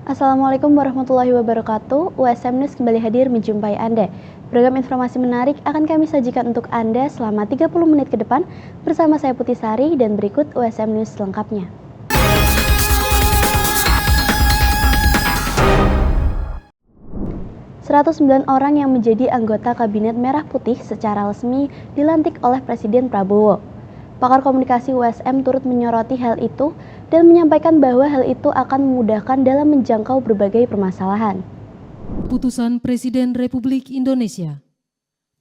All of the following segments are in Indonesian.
Assalamualaikum warahmatullahi wabarakatuh. USM News kembali hadir menjumpai Anda. Beragam informasi menarik akan kami sajikan untuk Anda selama 30 menit ke depan bersama saya Putih Sari dan berikut USM News selengkapnya. ...109 orang yang menjadi anggota Kabinet Merah Putih secara resmi dilantik oleh Presiden Prabowo. Pakar komunikasi USM turut menyoroti hal itu dan menyampaikan bahwa hal itu akan memudahkan dalam menjangkau berbagai permasalahan. Putusan Presiden Republik Indonesia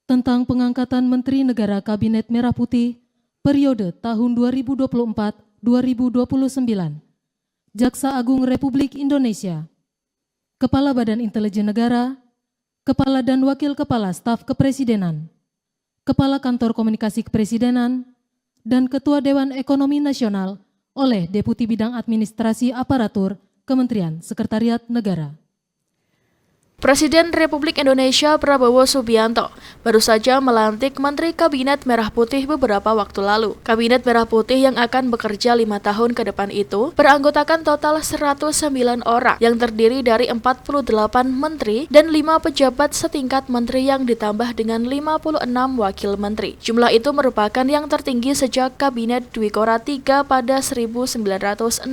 tentang pengangkatan Menteri Negara Kabinet Merah Putih periode tahun 2024-2029. Jaksa Agung Republik Indonesia, Kepala Badan Intelijen Negara, Kepala dan Wakil Kepala Staf Kepresidenan, Kepala Kantor Komunikasi Kepresidenan, dan Ketua Dewan Ekonomi Nasional oleh Deputi Bidang Administrasi Aparatur Kementerian Sekretariat Negara. Presiden Republik Indonesia Prabowo Subianto baru saja melantik Menteri Kabinet Merah Putih beberapa waktu lalu. Kabinet Merah Putih yang akan bekerja 5 tahun ke depan itu beranggotakan total 109 orang yang terdiri dari 48 menteri dan 5 pejabat setingkat menteri yang ditambah dengan 56 wakil menteri. Jumlah itu merupakan yang tertinggi sejak Kabinet Dwi Kora III pada 1966.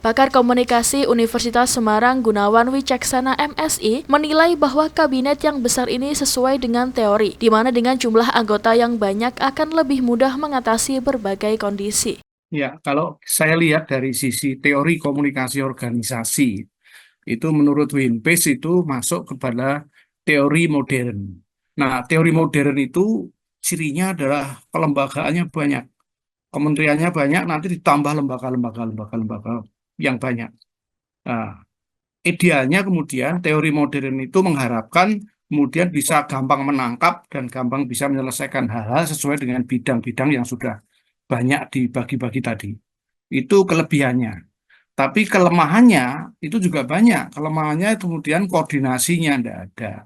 Pakar Komunikasi Universitas Semarang Gunawan Wicaksana MSI menilai bahwa kabinet yang besar ini sesuai dengan teori, di mana dengan jumlah anggota yang banyak akan lebih mudah mengatasi berbagai kondisi. Ya, kalau saya lihat dari sisi teori komunikasi organisasi, itu menurut Winpage itu masuk kepada teori modern. Nah, teori modern itu cirinya adalah kelembagaannya banyak, kementeriannya banyak, nanti ditambah lembaga yang banyak. Nah, idealnya kemudian teori modern itu mengharapkan kemudian bisa gampang menangkap dan gampang bisa menyelesaikan hal-hal sesuai dengan bidang-bidang yang sudah banyak dibagi-bagi tadi. Itu kelebihannya. Tapi kelemahannya itu juga banyak. Kelemahannya kemudian koordinasinya tidak ada.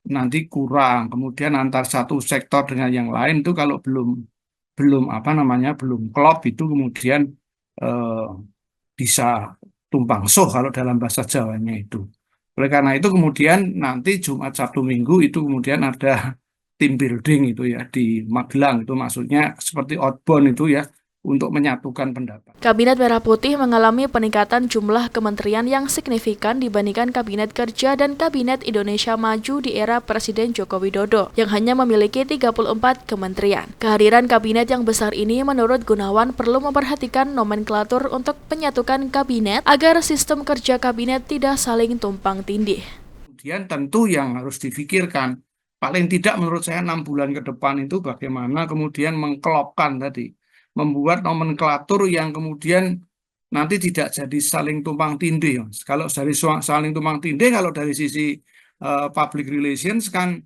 Nanti kurang. Kemudian antar satu sektor dengan yang lain itu kalau belum klop itu kemudian bisa tumpang soh kalau dalam bahasa Jawanya itu. Oleh karena itu kemudian nanti Jumat Sabtu Minggu itu kemudian ada team building itu ya di Magelang, itu maksudnya seperti outbound itu ya untuk menyatukan pendapat. Kabinet Merah Putih mengalami peningkatan jumlah kementerian yang signifikan dibandingkan Kabinet Kerja dan Kabinet Indonesia Maju di era Presiden Joko Widodo yang hanya memiliki 34 kementerian. Kehadiran kabinet yang besar ini menurut Gunawan perlu memperhatikan nomenklatur untuk penyatukan kabinet agar sistem kerja kabinet tidak saling tumpang tindih. Kemudian tentu yang harus difikirkan, paling tidak menurut saya 6 bulan ke depan itu bagaimana kemudian mengklopkan tadi, membuat nomenklatur yang kemudian nanti tidak jadi saling tumpang tindih. Kalau dari saling tumpang tindih, kalau dari sisi public relations kan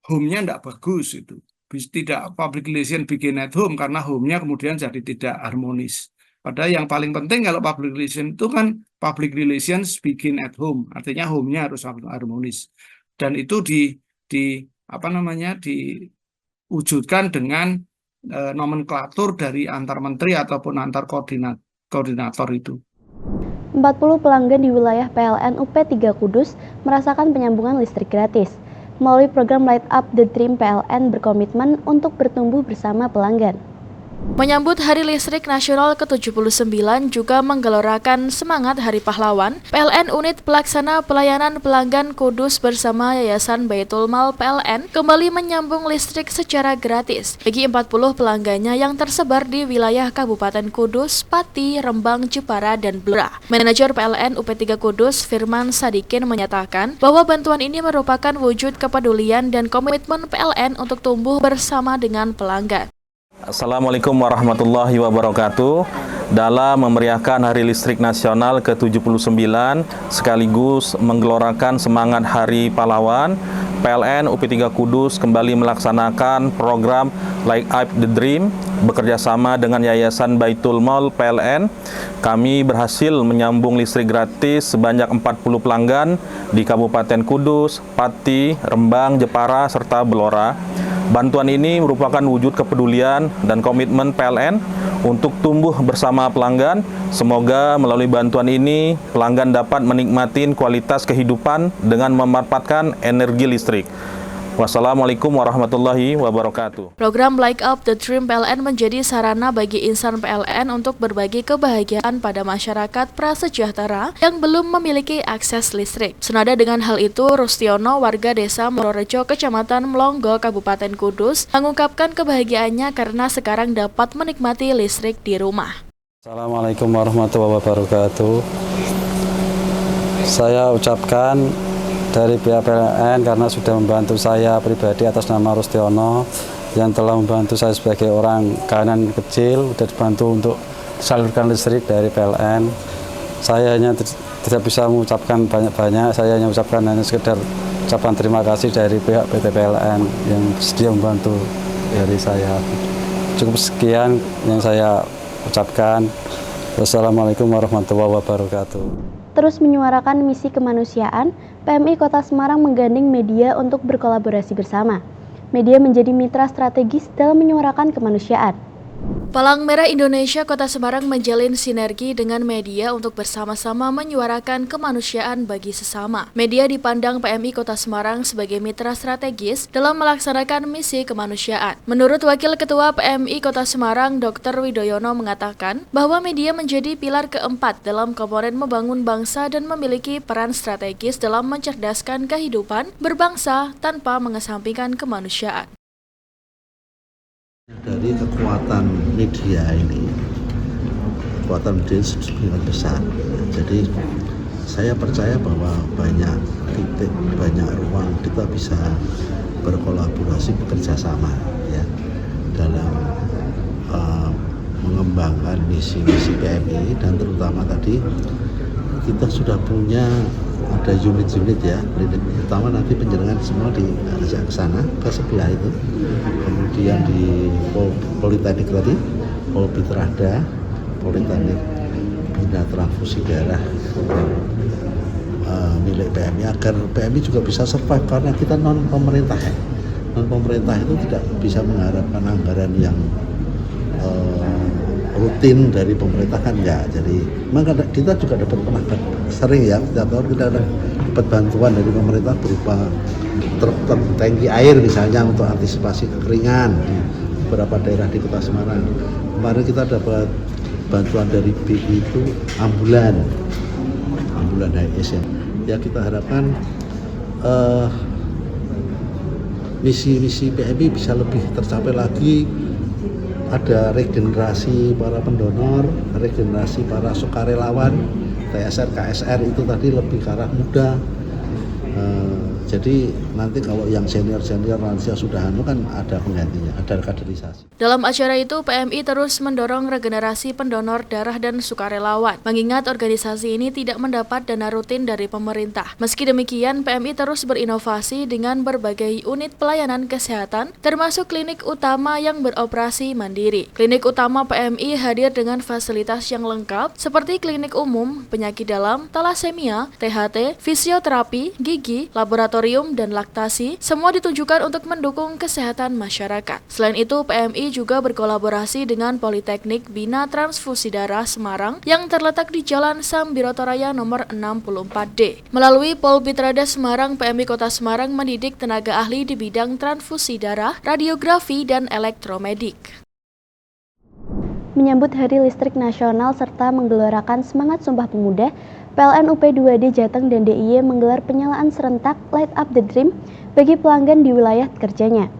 home-nya tidak bagus itu. Tidak public relation bikin at home karena home-nya kemudian jadi tidak harmonis. Padahal yang paling penting kalau public relation itu kan public relations bikin at home, artinya home-nya harus harmonis. Dan itu diwujudkan dengan nomenklatur dari antar menteri ataupun antar koordinator itu. 40 pelanggan di wilayah PLN UP 3 Kudus merasakan penyambungan listrik gratis. Melalui program Light Up the Dream, PLN berkomitmen untuk bertumbuh bersama pelanggan. Menyambut Hari Listrik Nasional ke-79 juga menggelorakan semangat Hari Pahlawan, PLN Unit Pelaksana Pelayanan Pelanggan Kudus bersama Yayasan Baitul Mal PLN kembali menyambung listrik secara gratis bagi 40 pelanggannya yang tersebar di wilayah Kabupaten Kudus, Pati, Rembang, Jepara, dan Blora. Manajer PLN UP3 Kudus, Firman Sadikin, menyatakan bahwa bantuan ini merupakan wujud kepedulian dan komitmen PLN untuk tumbuh bersama dengan pelanggan. Assalamualaikum warahmatullahi wabarakatuh. Dalam memeriahkan Hari Listrik Nasional ke-79 sekaligus menggelorakan semangat Hari Pahlawan, PLN UP3 Kudus kembali melaksanakan program Light Up the Dream bekerjasama dengan Yayasan Baitul Mal PLN. Kami berhasil menyambung listrik gratis sebanyak 40 pelanggan di Kabupaten Kudus, Pati, Rembang, Jepara, serta Blora. Bantuan ini merupakan wujud kepedulian dan komitmen PLN untuk tumbuh bersama pelanggan. Semoga melalui bantuan ini pelanggan dapat menikmati kualitas kehidupan dengan memanfaatkan energi listrik. Wassalamualaikum warahmatullahi wabarakatuh. Program Light Up the Dream PLN menjadi sarana bagi insan PLN untuk berbagi kebahagiaan pada masyarakat prasejahtera yang belum memiliki akses listrik. Senada dengan hal itu, Rustiono, warga desa Mororejo, Kecamatan Melongo, Kabupaten Kudus, mengungkapkan kebahagiaannya karena sekarang dapat menikmati listrik di rumah. Assalamualaikum warahmatullahi wabarakatuh. Saya ucapkan dari pihak PLN karena sudah membantu saya pribadi atas nama Rustiono yang telah membantu saya sebagai orang kanan kecil, sudah dibantu untuk disalurkan listrik dari PLN. Saya hanya tidak bisa mengucapkan banyak-banyak, saya hanya ucapkan hanya sekedar ucapan terima kasih dari pihak PT PLN yang sedia membantu dari saya. Cukup sekian yang saya ucapkan. Wassalamualaikum warahmatullahi wabarakatuh. Terus menyuarakan misi kemanusiaan, PMI Kota Semarang menggandeng media untuk berkolaborasi bersama. Media menjadi mitra strategis dalam menyuarakan kemanusiaan. Palang Merah Indonesia Kota Semarang menjalin sinergi dengan media untuk bersama-sama menyuarakan kemanusiaan bagi sesama. Media dipandang PMI Kota Semarang sebagai mitra strategis dalam melaksanakan misi kemanusiaan. Menurut Wakil Ketua PMI Kota Semarang, Dr. Widoyono mengatakan bahwa media menjadi pilar keempat dalam komponen membangun bangsa dan memiliki peran strategis dalam mencerdaskan kehidupan berbangsa tanpa mengesampingkan kemanusiaan. Dari kekuatan media ini sangat besar. Jadi saya percaya bahwa banyak titik, banyak ruang kita bisa berkolaborasi, bekerja sama ya dalam mengembangkan misi-misi PMI, dan terutama tadi kita sudah punya ada unit-unit ya, pertama nanti penjaringan semua diajak ke sana, ke sebelah itu, kemudian di Politeknik tadi, Polbitrada, Politeknik Bina Transfusi Darah milik PMI, agar PMI juga bisa survive karena kita non pemerintah ya. Non pemerintah itu tidak bisa mengharapkan anggaran yang rutin dari pemerintah kan enggak. Jadi maka kita juga dapat sering ya, setiap tahun kita dapat bantuan dari pemerintah berupa truk tangki air misalnya untuk antisipasi kekeringan di beberapa daerah di Kota Semarang. Kemarin kita dapat bantuan dari BI itu ambulan HIS ya. Kita harapkan misi-misi PMI bisa lebih tercapai lagi. Ada regenerasi para pendonor, regenerasi para sukarelawan, TSR, KSR itu tadi lebih ke arah muda. Jadi nanti kalau yang senior-senior lansia sudah kan ada penggantinya, ada kaderisasi. Dalam acara itu, PMI terus mendorong regenerasi pendonor darah dan sukarelawan, mengingat organisasi ini tidak mendapat dana rutin dari pemerintah. Meski demikian, PMI terus berinovasi dengan berbagai unit pelayanan kesehatan, termasuk klinik utama yang beroperasi mandiri. Klinik utama PMI hadir dengan fasilitas yang lengkap, seperti klinik umum, penyakit dalam, talasemia, THT, fisioterapi, gigi, laboratorium, dan laktasi, semua ditujukan untuk mendukung kesehatan masyarakat. Selain itu, PMI juga berkolaborasi dengan Politeknik Bina Transfusi Darah Semarang yang terletak di Jalan Sambiroto Raya nomor 64D. Melalui Polbitrada Semarang, PMI Kota Semarang mendidik tenaga ahli di bidang transfusi darah, radiografi, dan elektromedik. Menyambut Hari Listrik Nasional serta menggelorakan semangat Sumpah Pemuda, PLN UP 2D Jateng dan DIY menggelar penyalaan serentak Light Up the Dream bagi pelanggan di wilayah kerjanya.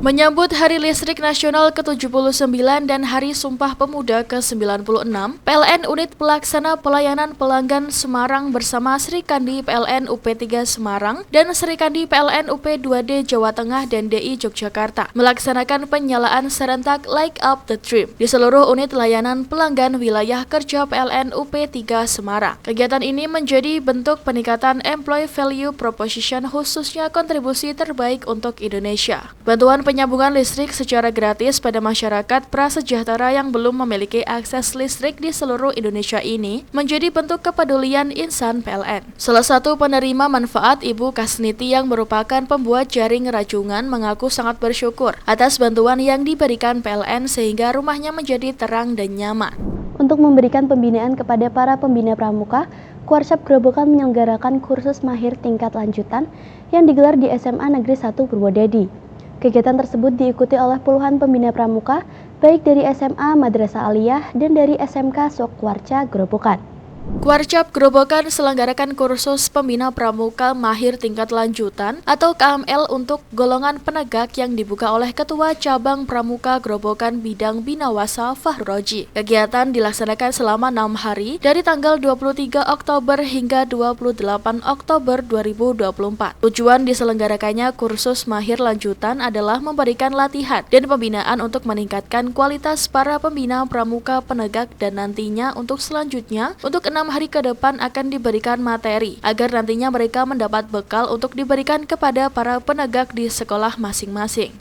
Menyambut Hari Listrik Nasional ke-79 dan Hari Sumpah Pemuda ke-96, PLN Unit Pelaksana Pelayanan Pelanggan Semarang bersama Srikandi PLN UP3 Semarang dan Srikandi PLN UP2D Jawa Tengah dan DI Yogyakarta melaksanakan penyalaan serentak Light Up the Dream di seluruh unit layanan pelanggan wilayah kerja PLN UP3 Semarang. Kegiatan ini menjadi bentuk peningkatan Employee Value Proposition khususnya kontribusi terbaik untuk Indonesia. Bantuan bantuan penyambungan listrik secara gratis pada masyarakat prasejahtera yang belum memiliki akses listrik di seluruh Indonesia ini menjadi bentuk kepedulian insan PLN. Salah satu penerima manfaat Ibu Kasniti yang merupakan pembuat jaring rajungan mengaku sangat bersyukur atas bantuan yang diberikan PLN sehingga rumahnya menjadi terang dan nyaman. Untuk memberikan pembinaan kepada para pembina pramuka, Kuarshap Grobogan menyelenggarakan kursus mahir tingkat lanjutan yang digelar di SMA Negeri 1 Purwodadi. Kegiatan tersebut diikuti oleh puluhan pembina pramuka, baik dari SMA Madrasah Aliyah dan dari SMK Sokwarca Grobogan. Kuarshap Grobogan selenggarakan kursus pembina pramuka mahir tingkat lanjutan atau KML untuk golongan penegak yang dibuka oleh Ketua Cabang Pramuka Grobogan Bidang Binawasa Fahroji. Kegiatan dilaksanakan selama 6 hari dari tanggal 23 Oktober hingga 28 Oktober 2024. Tujuan diselenggarakannya kursus mahir lanjutan adalah memberikan latihan dan pembinaan untuk meningkatkan kualitas para pembina pramuka penegak dan nantinya untuk selanjutnya untuk 6 hari ke depan akan diberikan materi agar nantinya mereka mendapat bekal untuk diberikan kepada para penegak di sekolah masing-masing.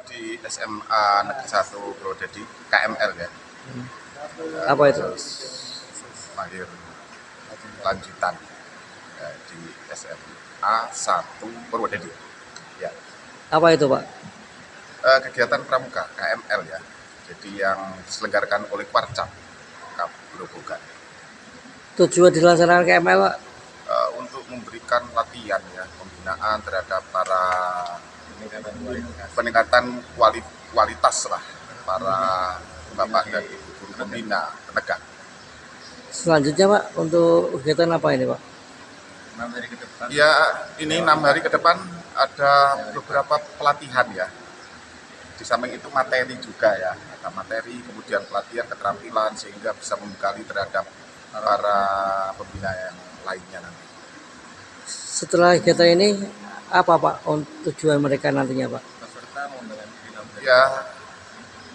Di SMA Negeri 1 Purwodadi, KML ya. Apa itu? Mahir lanjutan ya, di SMA 1 Purwodadi. Ya. Apa itu, Pak? Kegiatan pramuka KML ya. Jadi yang diselenggarakan oleh Kuarshap Grobogan. Tujuan dilaksanakan KML, Pak? Untuk memberikan latihan ya, pembinaan terhadap para peningkatan kualitas lah para bapak dan ibu guru pembina penegak. Selanjutnya, Pak, untuk kegiatan apa ini, Pak? 6 hari ke depan. Ya, ini 6 hari ke depan ada beberapa pelatihan ya. Di samping itu materi juga ya, ada materi, kemudian pelatihan keterampilan sehingga bisa membekali terhadap para pembina yang lainnya nanti. Setelah kegiatan ini, apa Pak tujuan mereka nantinya, Pak? Ya,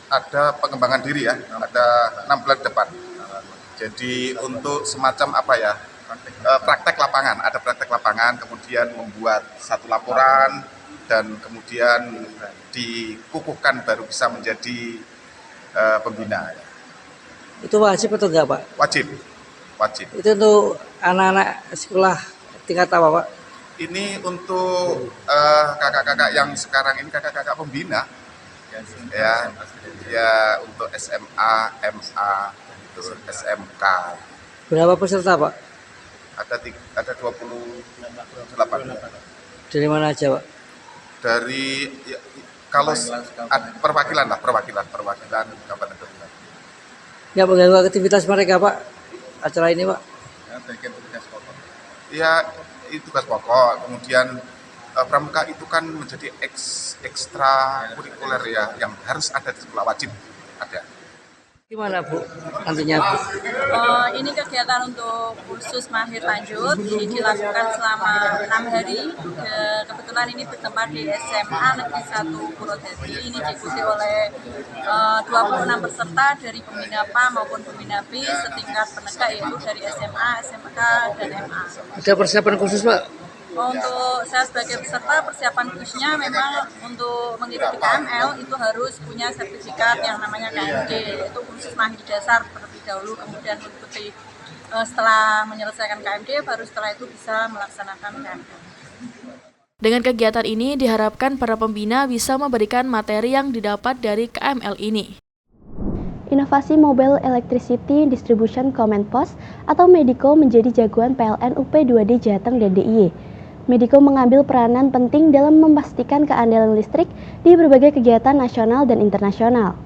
ada pengembangan diri ya, ada 6 bulan depan. Jadi untuk semacam apa ya, praktek lapangan, ada praktek lapangan, kemudian membuat satu laporan, dan kemudian dikukuhkan baru bisa menjadi pembina. Itu wajib atau enggak, Pak? Wajib. Itu untuk anak-anak sekolah tingkat apa, Pak? Ini untuk kakak-kakak yang sekarang ini kakak-kakak pembina, ya untuk SMA, MA, SMK. Berapa peserta, Pak? Ada 28. Dari mana aja, Pak? Dari ya, kalau perwakilan Kabupaten Grobogan. Nggak mengganggu aktivitas mereka, Pak? Acara ini, Pak? Ya, itu tugas pokok. Kemudian pramuka itu kan menjadi ekstra kurikuler ya, yang harus ada di sekolah, wajib ada. Gimana, Bu, nantinya, Bu? Ini kegiatan untuk kursus mahir lanjut, ini dilakukan selama 6 hari. Kebetulan ini bertempat di SMA Negeri 1 Purwodadi. Ini diikuti oleh 26 peserta dari pembina PA maupun pembina B setingkat penegak, yaitu dari SMA, SMK, dan MA. Ada persiapan khusus, Pak? Untuk saya sebagai peserta, persiapan khususnya memang untuk mengikuti KML itu harus punya sertifikat yang namanya KMD, yaitu khusus mahir dasar terlebih dahulu, kemudian mengikuti setelah menyelesaikan KMD, baru setelah itu bisa melaksanakan KML. Dengan kegiatan ini diharapkan para pembina bisa memberikan materi yang didapat dari KML ini. Inovasi Mobile Electricity Distribution Command Post atau MEDICO menjadi jagoan PLN UP2D Jateng dan DIY. MEDICO mengambil peranan penting dalam memastikan keandalan listrik di berbagai kegiatan nasional dan internasional.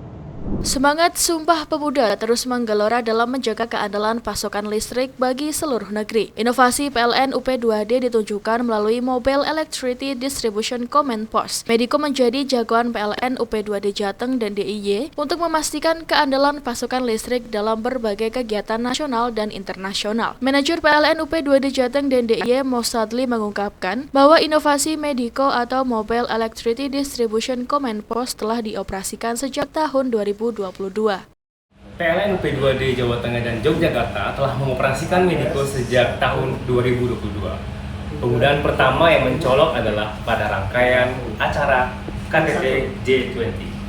Semangat Sumpah Pemuda terus menggelora dalam menjaga keandalan pasokan listrik bagi seluruh negeri. Inovasi PLN UP2D ditunjukkan melalui Mobile Electricity Distribution Command Post. MEDICO menjadi jagoan PLN UP2D Jateng dan DIY untuk memastikan keandalan pasokan listrik dalam berbagai kegiatan nasional dan internasional. Manajer PLN UP2D Jateng dan DIY Mosadli mengungkapkan bahwa inovasi MEDICO atau Mobile Electricity Distribution Command Post telah dioperasikan sejak tahun 2022. PLN UP2D Jawa Tengah dan Yogyakarta telah mengoperasikan MEDICO sejak tahun 2022. Penggunaan pertama yang mencolok adalah pada rangkaian acara KTT G20.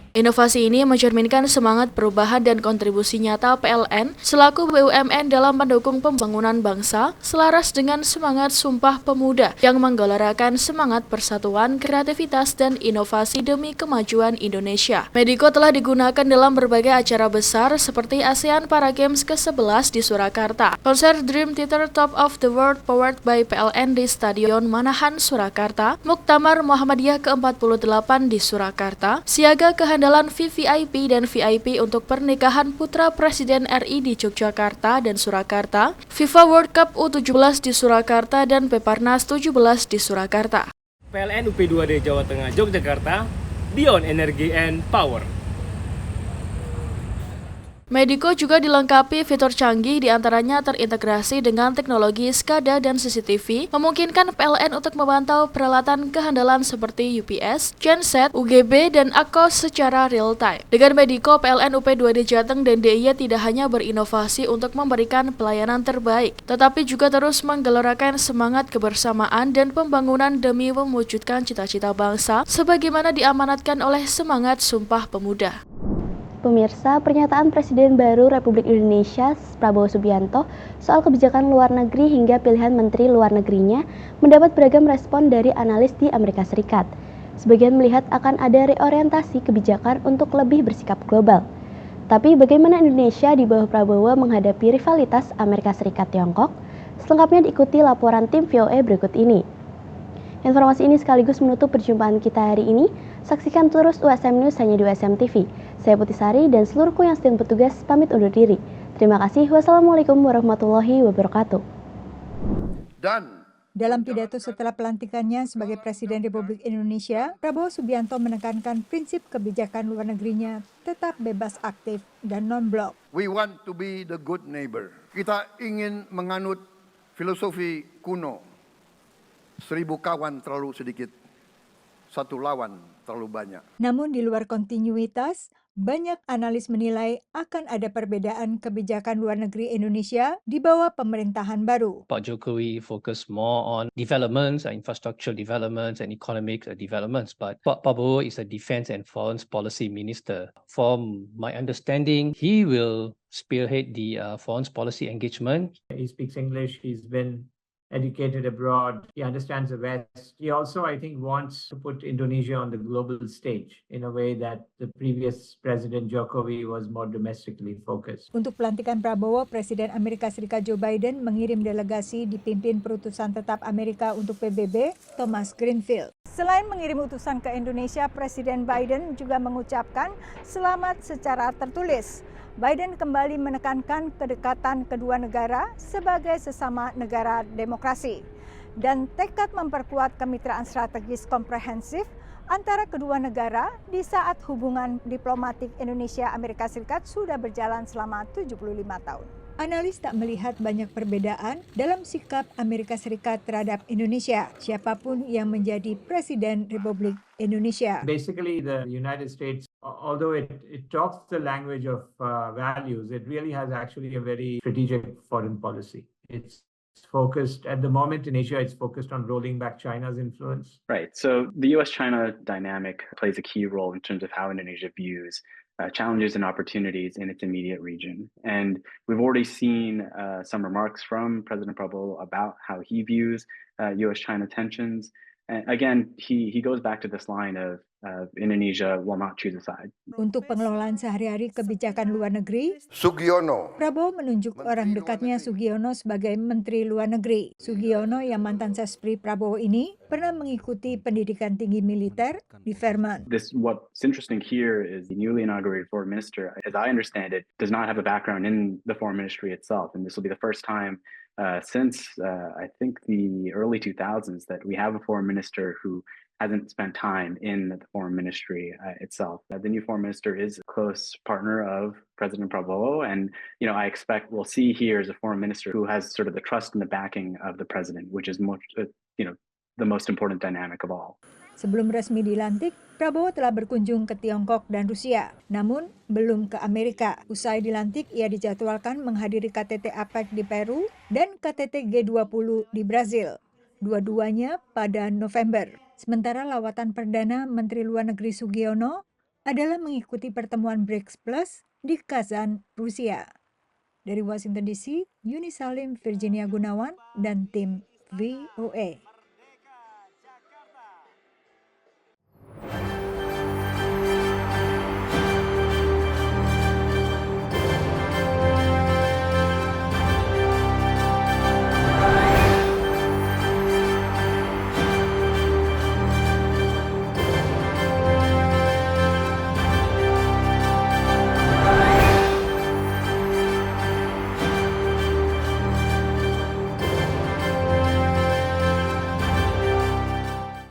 Inovasi ini mencerminkan semangat perubahan dan kontribusi nyata PLN selaku BUMN dalam mendukung pembangunan bangsa selaras dengan semangat Sumpah Pemuda yang menggelorakan semangat persatuan, kreativitas, dan inovasi demi kemajuan Indonesia. Mediko telah digunakan dalam berbagai acara besar seperti ASEAN Para Games ke-11 di Surakarta, konser Dream Theater Top of the World powered by PLN di Stadion Manahan, Surakarta, Muktamar Muhammadiyah ke-48 di Surakarta, siaga kehandalan VVIP dan VIP untuk pernikahan putra Presiden RI di Yogyakarta dan Surakarta, FIFA World Cup U17 di Surakarta, dan Peparnas 17 di Surakarta. PLN UP2D Jawa Tengah Yogyakarta, Beyond Energy and Power. Mediko juga dilengkapi fitur canggih diantaranya terintegrasi dengan teknologi SCADA dan CCTV, memungkinkan PLN untuk memantau peralatan kehandalan seperti UPS, genset, UGB, dan AKOS secara real-time. Dengan Mediko, PLN UP2D Jateng dan DIY tidak hanya berinovasi untuk memberikan pelayanan terbaik, tetapi juga terus menggelorakan semangat kebersamaan dan pembangunan demi mewujudkan cita-cita bangsa, sebagaimana diamanatkan oleh semangat Sumpah Pemuda. Pemirsa, pernyataan Presiden baru Republik Indonesia Prabowo Subianto soal kebijakan luar negeri hingga pilihan Menteri Luar Negerinya mendapat beragam respon dari analis di Amerika Serikat. Sebagian melihat akan ada reorientasi kebijakan untuk lebih bersikap global. Tapi bagaimana Indonesia di bawah Prabowo menghadapi rivalitas Amerika Serikat-Tiongkok? Selengkapnya diikuti laporan tim VOA berikut ini. Informasi ini sekaligus menutup perjumpaan kita hari ini. Saksikan terus USM News hanya di USM TV. Saya Putih Sari dan seluruh kru yang sedang bertugas pamit undur diri. Terima kasih. Wassalamualaikum warahmatullahi wabarakatuh. Dan dalam pidato setelah pelantikannya sebagai Presiden Republik Indonesia, Prabowo Subianto menekankan prinsip kebijakan luar negerinya tetap bebas aktif dan non-blok. We want to be the good neighbor. Kita ingin menganut filosofi kuno. 1000 kawan terlalu sedikit, 1 lawan terlalu banyak. Namun di luar kontinuitas, banyak analis menilai akan ada perbedaan kebijakan luar negeri Indonesia di bawah pemerintahan baru. Pak Jokowi focus more on developments, infrastructure developments and economic developments. But Pak Prabowo is a defense and foreign policy minister. From my understanding, he will spearhead the foreign policy engagement. He speaks English, he's been educated abroad, he understands the West. He also, I think, wants to put Indonesia on the global stage in a way that the previous President Jokowi was more domestically focused. Untuk pelantikan Prabowo, Presiden Amerika Serikat Joe Biden mengirim delegasi dipimpin perutusan tetap Amerika untuk PBB, Thomas Greenfield. Selain mengirim utusan ke Indonesia, Presiden Biden juga mengucapkan selamat secara tertulis. Biden kembali menekankan kedekatan kedua negara sebagai sesama negara demokrasi dan tekad memperkuat kemitraan strategis komprehensif antara kedua negara di saat hubungan diplomatik Indonesia-Amerika Serikat sudah berjalan selama 75 tahun. Analis tak melihat banyak perbedaan dalam sikap Amerika Serikat terhadap Indonesia, siapapun yang menjadi Presiden Republik Indonesia. Basically, the United States, although it talks the language of values, it really has actually a very strategic foreign policy. It's focused, at the moment in Asia, it's focused on rolling back China's influence. Right. So the US-China dynamic plays a key role in terms of how Indonesia views challenges and opportunities in its immediate region. And we've already seen some remarks from President Prabowo about how he views US-China tensions. And again, he goes back to this line of Indonesia will not choose a side. Untuk pengelolaan sehari-hari kebijakan luar negeri, Sugiono. Prabowo menunjuk orang dekatnya Sugiono sebagai Menteri Luar Negeri. Sugiono yang mantan Sespri Prabowo ini pernah mengikuti pendidikan tinggi militer di Vermont. What's interesting here is the newly inaugurated foreign minister, as I understand it, does not have a background in the foreign ministry itself. And this will be the first time since I think the early 2000s that we have a foreign minister who hasn't spent time in the foreign ministry itself. The new foreign minister is a close partner of President Prabowo, and I expect we'll see here is a foreign minister who has sort of the trust and the backing of the president, which is the most important dynamic of all. Sebelum resmi dilantik, Prabowo telah berkunjung ke Tiongkok dan Rusia, namun belum ke Amerika. Usai dilantik, ia dijadwalkan menghadiri KTT APEC di Peru dan KTT G20 di Brazil. dua-duanya pada November. Sementara lawatan perdana Menteri Luar Negeri Sugiono adalah mengikuti pertemuan BRICS Plus di Kazan, Rusia. Dari Washington DC, Yuni Salim, Virginia Gunawan, dan tim VOA.